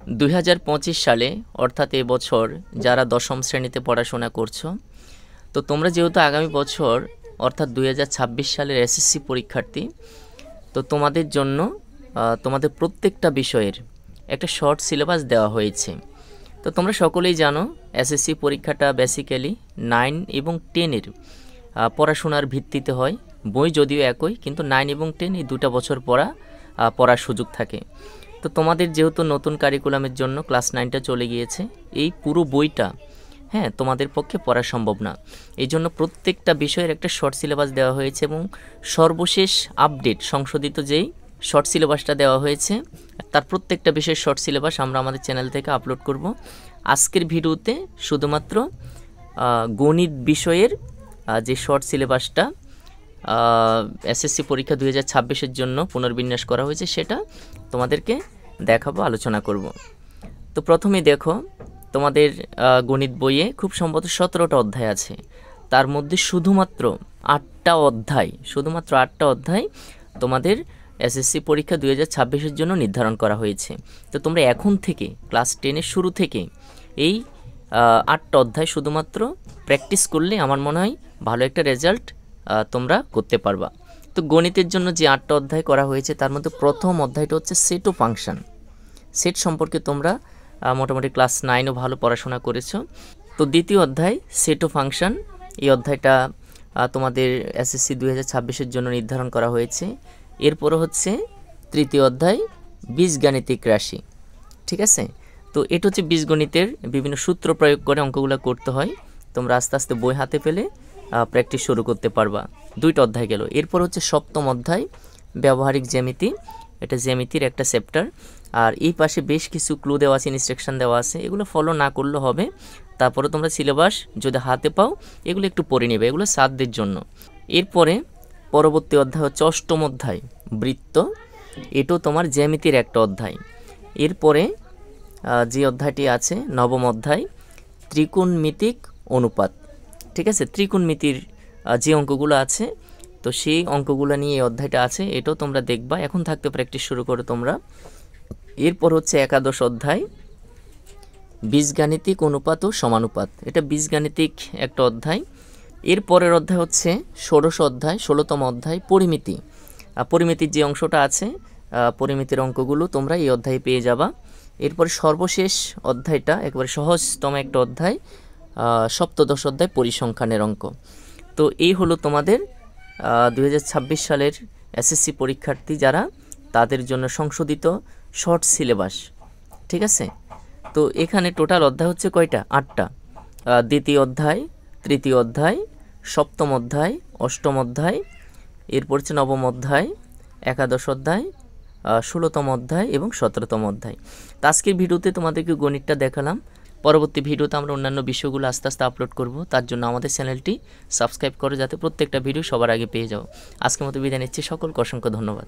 2025 সালে অর্থাৎ এবছর যারা দশম শ্রেণীতে পড়াশোনা করছো, তো তোমরা যেহেতু আগামী বছর অর্থাৎ 2026 সালের এসএসসি পরীক্ষার্থী, তো তোমাদের জন্য তোমাদের প্রত্যেকটা বিষয়ের একটা শর্ট সিলেবাস দেওয়া হয়েছে। তো তোমরা সকলেই জানো এসএসসি পরীক্ষাটা বেসিক্যালি 9 এবং 10-এর পড়াশোনার ভিত্তিতে হয়। বই যদিও একই, কিন্তু 9 এবং 10 এই দুটা বছর পড়ার সুযোগ থাকে। তো তোমাদের যেহেতু নতুন কারিকুলামের জন্য ক্লাস 9টা চলে গিয়েছে, এই পুরো বইটা তোমাদের পক্ষে পড়া সম্ভব না। এই জন্য প্রত্যেকটা বিষয়ের একটা শর্ট সিলেবাস দেওয়া হয়েছে এবং সর্বশেষ আপডেট সংশোধিত যেই শর্ট সিলেবাসটা দেওয়া হয়েছে তার প্রত্যেকটা বিষয়ের শর্ট সিলেবাস আমরা আমাদের চ্যানেল থেকে আপলোড করব। আজকের ভিডিওতে শুধুমাত্র গণিত বিষয়ের যে শর্ট সিলেবাসটা এসএসসি পরীক্ষা 2026-এর জন্য পুনর্বিন্যাস করা হয়েছে সেটা তোমাদেরকে দেখাবো, আলোচনা করব। তো প্রথমে দেখো, তোমাদের গণিত বইয়ে খুব সম্ভবত 17টা অধ্যায় আছে। তার মধ্যে শুধুমাত্র 8টা অধ্যায় তোমাদের এসএসসি পরীক্ষা 2026-এর জন্য নির্ধারণ করা হয়েছে। তো তোমরা এখন থেকে ক্লাস 10-এর শুরু থেকে এই 8টা অধ্যায় শুধুমাত্র প্র্যাকটিস করলে আমার মনে হয় ভালো একটা রেজাল্ট তোমরা করতে পারবা। তো গণিতের জন্য যে 8টা অধ্যায় করা হয়েছে তার মধ্যে প্রথম অধ্যায়টা হচ্ছে সেট ও ফাংশন। সেট সম্পর্কে তোমরা মোটামুটি ক্লাস 9ও ভালো পড়াশোনা করেছো। তো দ্বিতীয় অধ্যায় সেট ও ফাংশন, এই অধ্যায়টা তোমাদের এসএসসি 2026-এর জন্য নির্ধারণ করা হয়েছে। এরপরে হচ্ছে তৃতীয় অধ্যায় বীজগাণিতিক রাশি। ঠিক আছে, তো এটা হচ্ছে বীজগণিতের বিভিন্ন সূত্র প্রয়োগ করে অঙ্কগুলো করতে হয়। তোমরা আস্তে আস্তে বই হাতে পেলে প্র্যাকটিস শুরু করতে পারবা। 2টা অধ্যায় গেল। এরপর হচ্ছে সপ্তম অধ্যায় ব্যবহারিক জ্যামিতি, এটা জ্যামিতির একটা চ্যাপ্টার। আর এই পাশে বেশ কিছু ক্লু দেওয়া আছে, ইনস্ট্রাকশন দেওয়া আছে, এগুলো ফলো না করলে হবে। তারপরে তোমরা সিলেবাস যদি হাতে পাও এগুলো একটু পড়ে নেবে, এগুলো সাধ্যের জন্য। এরপরে পরবর্তী অধ্যায় হচ্ছে অষ্টম অধ্যায় বৃত্ত, এটাও তোমার জ্যামিতির একটা অধ্যায়। এরপরে যে অধ্যায়টি আছে নবম অধ্যায় ত্রিকোণমিতিক অনুপাত। ঠিক আছে, ত্রিকোণমিতির যে অঙ্কগুলো আছে তো সেই অঙ্কগুলো নিয়ে এই অধ্যায়টা আছে, এটাও তোমরা দেখবা, এখন থাকতে প্র্যাকটিস শুরু করো তোমরা। এরপর হচ্ছে একাদশ অধ্যায় বীজগাণিতিক অনুপাত ও সমানুপাত, এটা বীজগাণিতিক একটা অধ্যায়। এরপরের অধ্যায় হচ্ছে ষোড়শ অধ্যায় 16তম অধ্যায় পরিমিতি। পরিমিতির যে অংশটা আছে পরিমিতির অঙ্কগুলো তোমরা এই অধ্যায়ে পেয়ে যাবা। এরপরে সর্বশেষ অধ্যায়টা একেবারে সহজতম একটা অধ্যায় সপ্তদশ অধ্যায় পরিসংখ্যানের অঙ্ক। তো এই হলো তোমাদের 2026 সালের এসএসসি পরীক্ষার্থী যারা, তাদের জন্য সংশোধিত শর্ট সিলেবাস। ঠিক আছে, তো এখানে টোটাল অধ্যায় হচ্ছে কয়টা? 8টা। দ্বিতীয় অধ্যায়, তৃতীয় অধ্যায়, সপ্তম অধ্যায়, অষ্টম অধ্যায়, এরপর হচ্ছে নবম অধ্যায়, একাদশ অধ্যায়, 16তম অধ্যায় এবং 17তম অধ্যায়। তো আজকের ভিডিওতে তোমাদেরকে গণিতটা দেখালাম। পরবর্তী ভিডিওতে আমরা অন্যান্য বিষয়গুলো আস্তে আস্তে আপলোড করব, তার জন্য আমাদের চ্যানেলটি সাবস্ক্রাইব করো যাতে প্রত্যেকটা ভিডিও সবার আগে পেয়ে যাও। আজকের মতো বিদায় নিচ্ছি, সকলকে অসংখ্য ধন্যবাদ।